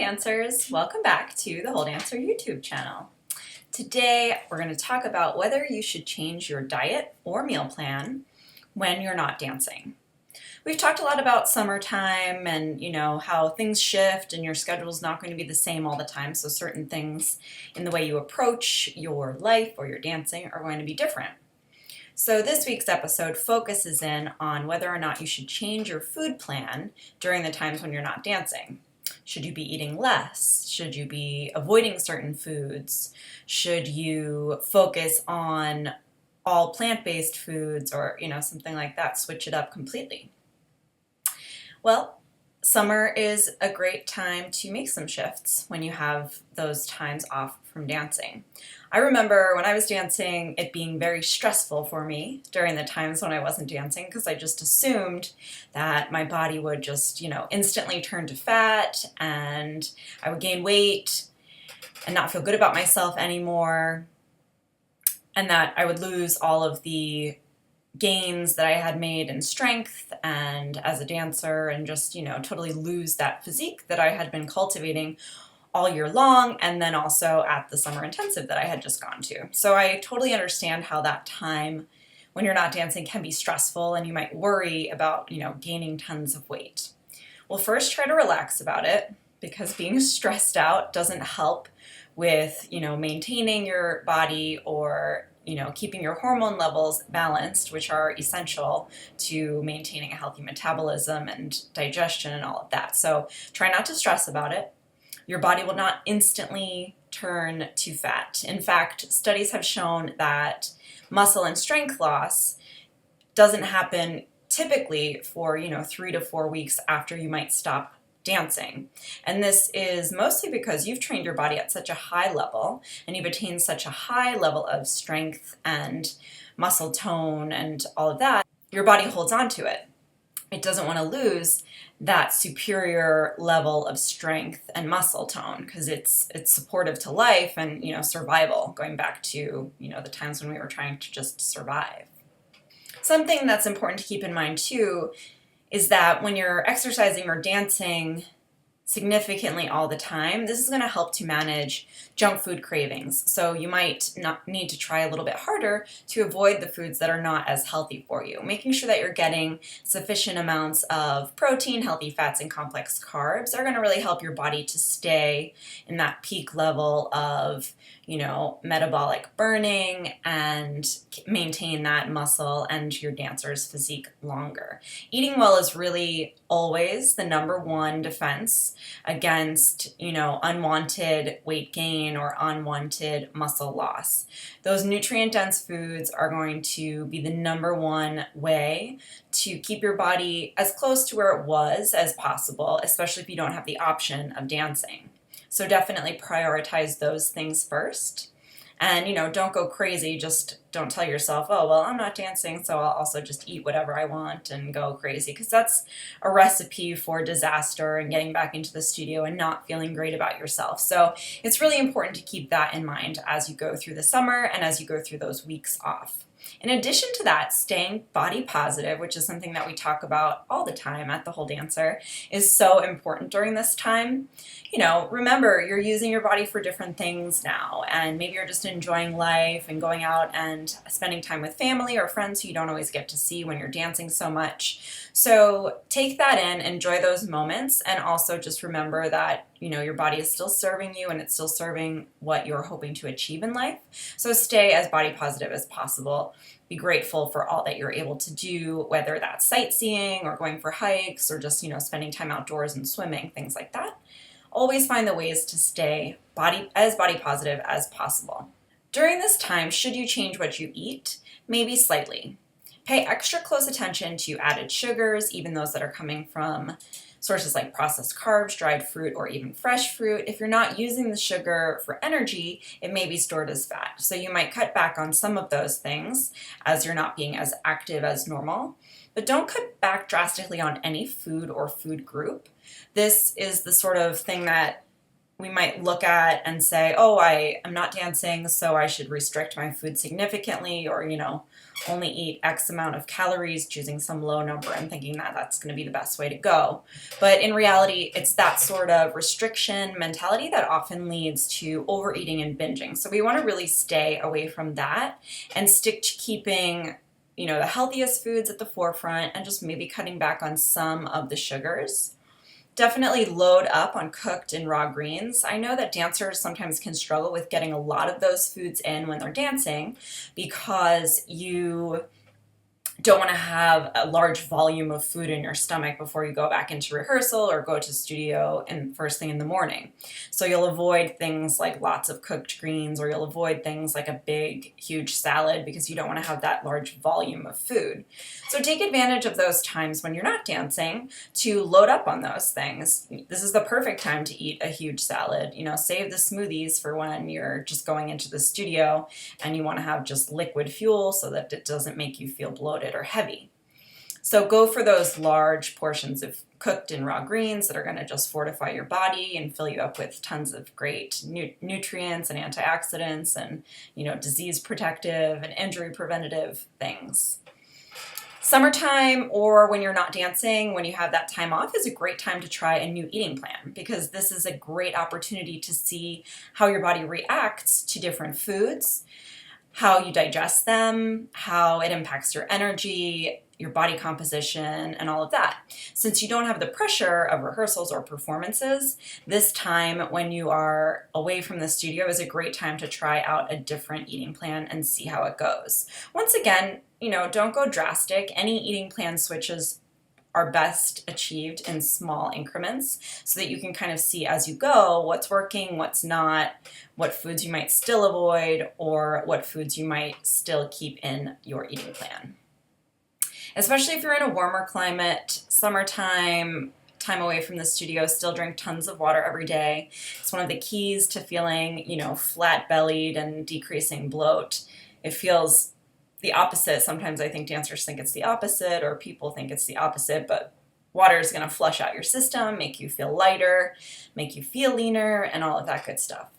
Dancers, welcome back to the Whole Dancer YouTube channel. Today we're going to talk about whether you should change your diet or meal plan when you're not dancing. We've talked a lot about summertime and how things shift and your schedule's not going to be the same all the time, so certain things in the way you approach your life or your dancing are going to be different. So this week's episode focuses in on whether or not you should change your food plan during the times when you're not dancing. Should you be eating less? Should you be avoiding certain foods? Should you focus on all plant-based foods or, something like that, switch it up completely? Well, summer is a great time to make some shifts when you have those times off from dancing. I remember when I was dancing it being very stressful for me during the times when I wasn't dancing because I just assumed that my body would just, instantly turn to fat and I would gain weight and not feel good about myself anymore, and that I would lose all of the gains that I had made in strength and as a dancer and just, totally lose that physique that I had been cultivating all year long, and then also at the summer intensive that I had just gone to. So I totally understand how that time when you're not dancing can be stressful and you might worry about, gaining tons of weight. Well, first try to relax about it, because being stressed out doesn't help with, maintaining your body or keeping your hormone levels balanced, which are essential to maintaining a healthy metabolism and digestion and all of that. So try not to stress about it. Your body will not instantly turn to fat. In fact, studies have shown that muscle and strength loss doesn't happen typically for 3 to 4 weeks after you might stop dancing. And this is mostly because you've trained your body at such a high level and you've attained such a high level of strength and muscle tone and all of that. Your body holds on to it. It doesn't want to lose that superior level of strength and muscle tone because it's supportive to life and survival, going back to the times when we were trying to just survive. Something that's important to keep in mind too is that when you're exercising or dancing significantly all the time, this is going to help to manage junk food cravings. So you might not need to try a little bit harder to avoid the foods that are not as healthy for you. Making sure that you're getting sufficient amounts of protein, healthy fats, and complex carbs are going to really help your body to stay in that peak level of metabolic burning and maintain that muscle and your dancer's physique longer. Eating well is really always the number one defense against, unwanted weight gain or unwanted muscle loss. Those nutrient-dense foods are going to be the number one way to keep your body as close to where it was as possible, especially if you don't have the option of dancing. So definitely prioritize those things first. And, don't go crazy. Just don't tell yourself, oh, well, I'm not dancing, so I'll also just eat whatever I want and go crazy. Because that's a recipe for disaster and getting back into the studio and not feeling great about yourself. So it's really important to keep that in mind as you go through the summer and as you go through those weeks off. In addition to that, staying body positive, which is something that we talk about all the time at The Whole Dancer, is so important during this time. Remember, you're using your body for different things now, and maybe you're just enjoying life and going out and spending time with family or friends who you don't always get to see when you're dancing so much. So take that in, enjoy those moments, and also just remember that your body is still serving you and it's still serving what you're hoping to achieve in life. So stay as body positive as possible. Be grateful for all that you're able to do, whether that's sightseeing or going for hikes or just, spending time outdoors and swimming, things like that. Always find the ways to stay as body positive as possible. During this time, should you change what you eat? Maybe slightly. Pay extra close attention to added sugars, even those that are coming from sources like processed carbs, dried fruit, or even fresh fruit. If you're not using the sugar for energy, it may be stored as fat. So you might cut back on some of those things as you're not being as active as normal. But don't cut back drastically on any food or food group. This is the sort of thing that we might look at and say, oh, I am not dancing, so I should restrict my food significantly, or, only eat X amount of calories, choosing some low number and thinking that that's going to be the best way to go. But in reality, it's that sort of restriction mentality that often leads to overeating and binging. So we want to really stay away from that and stick to keeping the healthiest foods at the forefront and just maybe cutting back on some of the sugars. Definitely load up on cooked and raw greens. I know that dancers sometimes can struggle with getting a lot of those foods in when they're dancing because you don't want to have a large volume of food in your stomach before you go back into rehearsal or go to studio and first thing in the morning. So you'll avoid things like lots of cooked greens, or you'll avoid things like a big, huge salad because you don't want to have that large volume of food. So take advantage of those times when you're not dancing to load up on those things. This is the perfect time to eat a huge salad. Save the smoothies for when you're just going into the studio and you want to have just liquid fuel so that it doesn't make you feel bloated or heavy. So go for those large portions of cooked and raw greens that are going to just fortify your body and fill you up with tons of great nutrients and antioxidants and disease protective and injury preventative things. Summertime, or when you're not dancing, when you have that time off, is a great time to try a new eating plan, because this is a great opportunity to see how your body reacts to different foods, how you digest them, how it impacts your energy, your body composition, and all of that. Since you don't have the pressure of rehearsals or performances, this time when you are away from the studio is a great time to try out a different eating plan and see how it goes. Once again, don't go drastic. Any eating plan switches are best achieved in small increments so that you can kind of see as you go what's working, what's not, what foods you might still avoid, or what foods you might still keep in your eating plan. Especially if you're in a warmer climate, summertime, time away from the studio, still drink tons of water every day. It's one of the keys to feeling, flat-bellied and decreasing bloat. It feels the opposite. Sometimes I think dancers think it's the opposite, or people think it's the opposite, but water is going to flush out your system, make you feel lighter, make you feel leaner, and all of that good stuff.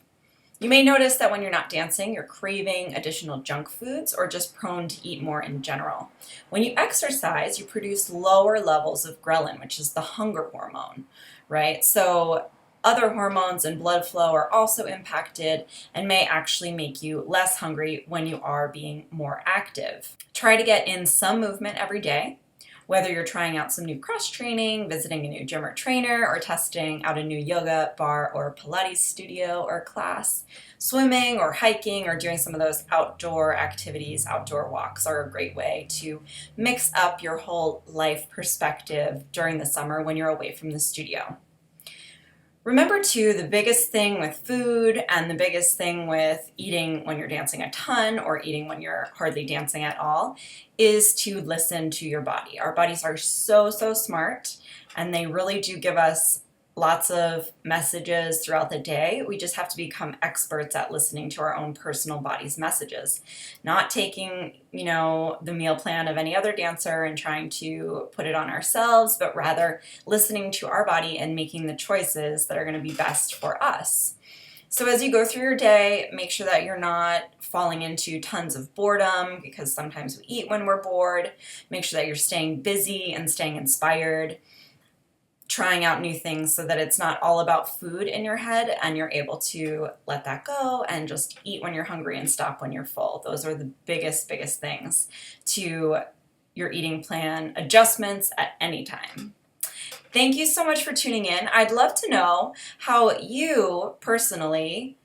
You may notice that when you're not dancing, you're craving additional junk foods or just prone to eat more in general. When you exercise, you produce lower levels of ghrelin, which is the hunger hormone, right? So other hormones and blood flow are also impacted and may actually make you less hungry when you are being more active. Try to get in some movement every day. Whether you're trying out some new cross training, visiting a new gym or trainer, or testing out a new yoga, bar, or Pilates studio or class, swimming or hiking or doing some of those outdoor activities, outdoor walks are a great way to mix up your whole life perspective during the summer when you're away from the studio. Remember too, the biggest thing with food and the biggest thing with eating when you're dancing a ton or eating when you're hardly dancing at all is to listen to your body. Our bodies are so smart, and they really do give us lots of messages throughout the day. We just have to become experts at listening to our own personal body's messages. Not taking, the meal plan of any other dancer and trying to put it on ourselves, but rather listening to our body and making the choices that are going to be best for us. So as you go through your day, make sure that you're not falling into tons of boredom, because sometimes we eat when we're bored. Make sure that you're staying busy and staying inspired, trying out new things so that it's not all about food in your head and you're able to let that go and just eat when you're hungry and stop when you're full. Those are the biggest things to your eating plan adjustments at any time. Thank you so much for tuning in. I'd love to know how you personally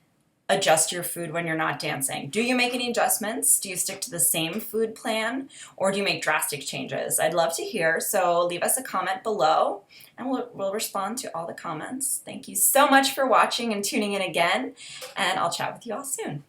adjust your food when you're not dancing. Do you make any adjustments? Do you stick to the same food plan, or do you make drastic changes? I'd love to hear, so leave us a comment below and we'll respond to all the comments. Thank you so much for watching and tuning in again, and I'll chat with you all soon.